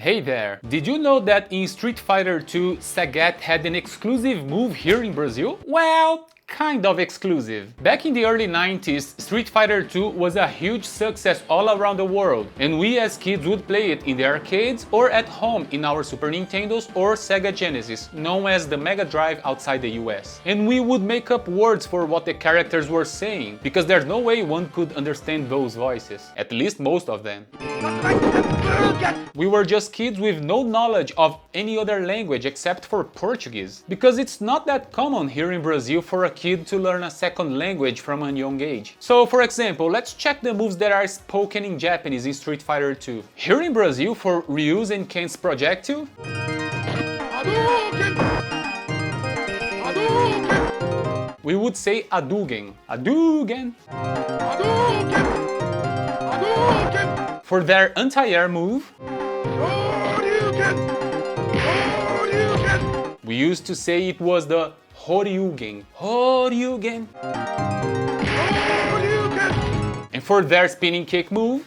Hey there! Did you know that in Street Fighter 2, SAGAT had an exclusive move here in Brazil? Well, kind of exclusive. Back in the early 90s, Street Fighter 2 was a huge success all around the world, and we as kids would play it in the arcades or at home in our Super Nintendos or Sega Genesis, known as the Mega Drive outside the US. And we would make up words for what the characters were saying, because there's no way one could understand those voices, at least most of them. We were just kids with no knowledge of any other language except for Portuguese, because it's not that common here in Brazil for a kid to learn a second language from a young age. So for example, let's check the moves that are spoken in Japanese in Street Fighter 2. Here in Brazil, for Ryu's and Ken's projectile, we would say Hadouken. Hadouken! For their anti-air move, we used to say it was the Horyugen. Horyugen! And for their spinning kick move,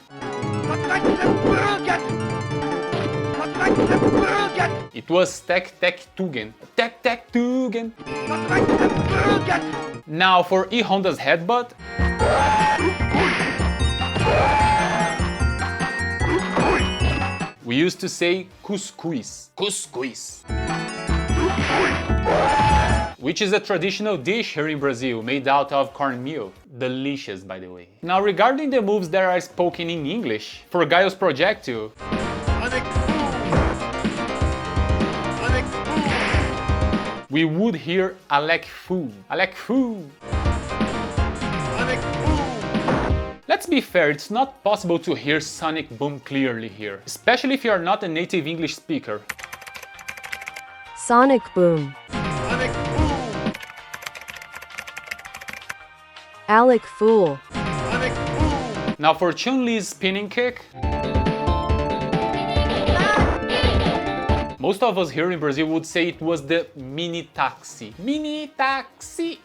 it was Tek-Tek-Tugen. Tek-Tek-Tugen! Now for E Honda's headbutt, we used to say cuscuz. Cuscuz. Which is a traditional dish here in Brazil, made out of cornmeal. Delicious, by the way. Now, regarding the moves that are spoken in English, for Gaio's projectile, we would hear Alec Fu. Alec Fu. Let's be fair, it's not possible to hear Sonic Boom clearly here, especially if you are not a native English speaker. Sonic Boom. Sonic Boom. Alec Fool. Sonic Boom. Now for Chun-Li's spinning kick, most of us here in Brazil would say it was the mini taxi. Mini taxi!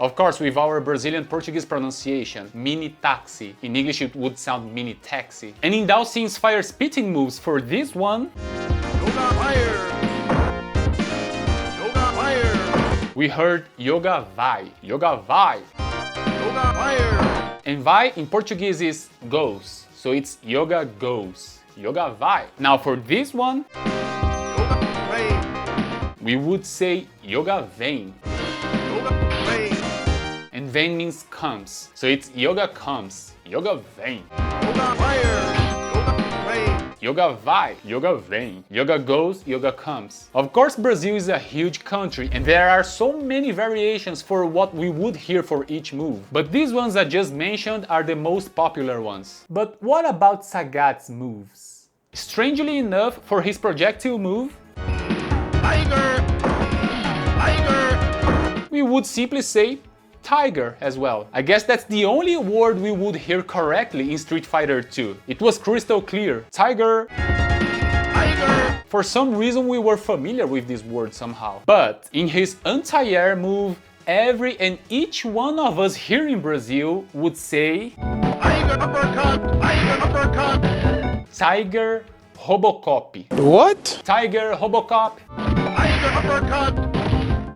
Of course, with our Brazilian Portuguese pronunciation, mini taxi. In English it would sound mini taxi. And in Dao Xing's fire spitting moves for this one, Yoga Fire. Yoga Fire. we heard Yoga Vai. Yoga Vai. Yoga Fire. And Vai in Portuguese is goes. So it's Yoga goes. Yoga Vai. Now for this one, Yoga Rain. we would say Yoga Vem. Yoga Rain. And Vem means comes. So it's Yoga comes. Yoga Vem. Yoga Fire. Yoga Rain. Yoga vai, yoga vem, yoga goes, yoga comes. Of course, Brazil is a huge country and there are so many variations for what we would hear for each move. But these ones I just mentioned are the most popular ones. But what about Sagat's moves? Strangely enough, for his projectile move, Tiger. Tiger. we would simply say tiger as well. I guess that's the only word we would hear correctly in Street Fighter 2. It was crystal clear. Tiger. Tiger. For some reason we were familiar with this word somehow. But in his anti-air move, every and each one of us here in Brazil would say Tiger uppercut. Tiger uppercut. Tiger Robocop. What? Tiger Robocop. Tiger uppercut.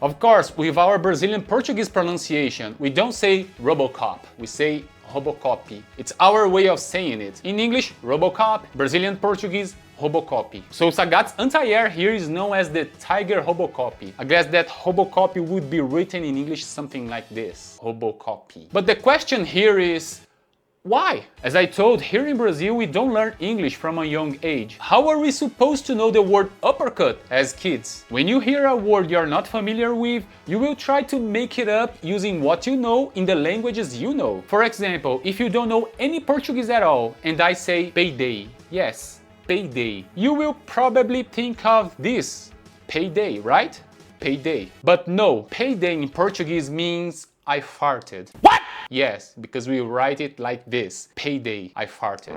Of course, with our Brazilian Portuguese pronunciation, we don't say Robocop, we say Robocop. It's our way of saying it. In English, Robocop, Brazilian Portuguese, Robocop. So Sagat's anti-air here is known as the Tiger Robocop. I guess that Robocop would be written in English something like this, Robocop. But the question here is, why? As I told, here in Brazil we don't learn English from a young age. How are we supposed to know the word uppercut as kids? When you hear a word you're not familiar with, you will try to make it up using what you know in the languages you know. For example, if you don't know any Portuguese at all and I say payday, yes, payday, you will probably think of this, payday, right? Payday. But no, payday in Portuguese means I farted. What? Yes, because we write it like this. Payday, I farted.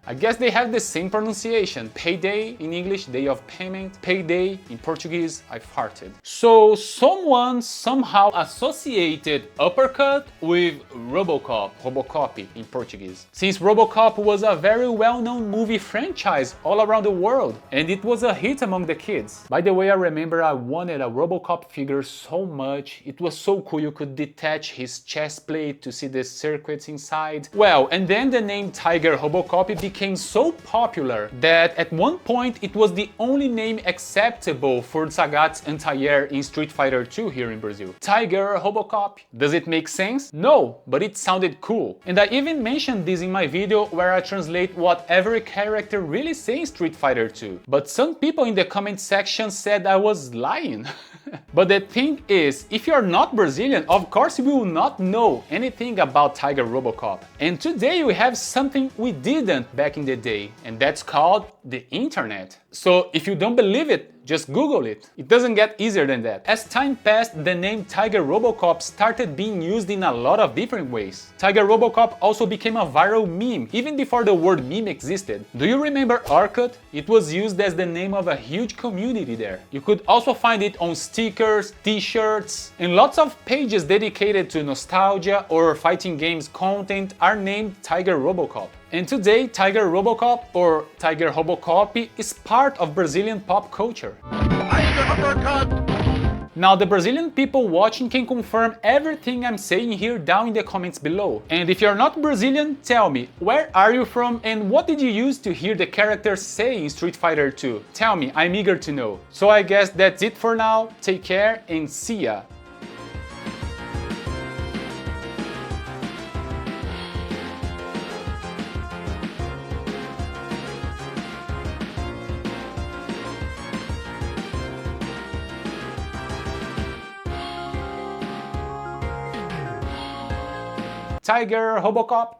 I guess they have the same pronunciation. Payday in English, day of payment. Payday in Portuguese, I farted. So someone somehow associated uppercut with Robocop, Robocop in Portuguese. Since Robocop was a very well-known movie franchise all around the world, and it was a hit among the kids. By the way, I remember I wanted a Robocop figure so much. It was so cool, you could detach his chest plate to see the circuits inside. Well, and then the name Tiger Robocop became so popular that at one point it was the only name acceptable for SAGAT's anti-air in Street Fighter 2 here in Brazil. Tiger Robocop. Does it make sense? No, but it sounded cool. And I even mentioned this in my video where I translate what every character really says in Street Fighter 2. But some people in the comment section said I was lying. But the thing is, if you're not Brazilian, of course you will not know anything about Tiger Robocop. And today we have something we didn't back in the day, and that's called the internet. So if you don't believe it, just Google it. It doesn't get easier than that. As time passed, the name Tiger Robocop started being used in a lot of different ways. Tiger Robocop also became a viral meme, even before the word meme existed. Do you remember Orkut? It was used as the name of a huge community there. You could also find it on stickers, t-shirts, and lots of pages dedicated to nostalgia or fighting games content are named Tiger Robocop. And today, Tiger Robocop or Tiger Robocop is part of Brazilian pop culture. Tiger uppercut. Now, the Brazilian people watching can confirm everything I'm saying here down in the comments below. And if you're not Brazilian, tell me, where are you from and what did you use to hear the characters say in Street Fighter 2? Tell me, I'm eager to know. So I guess that's it for now. Take care and see ya! Tiger Robocop.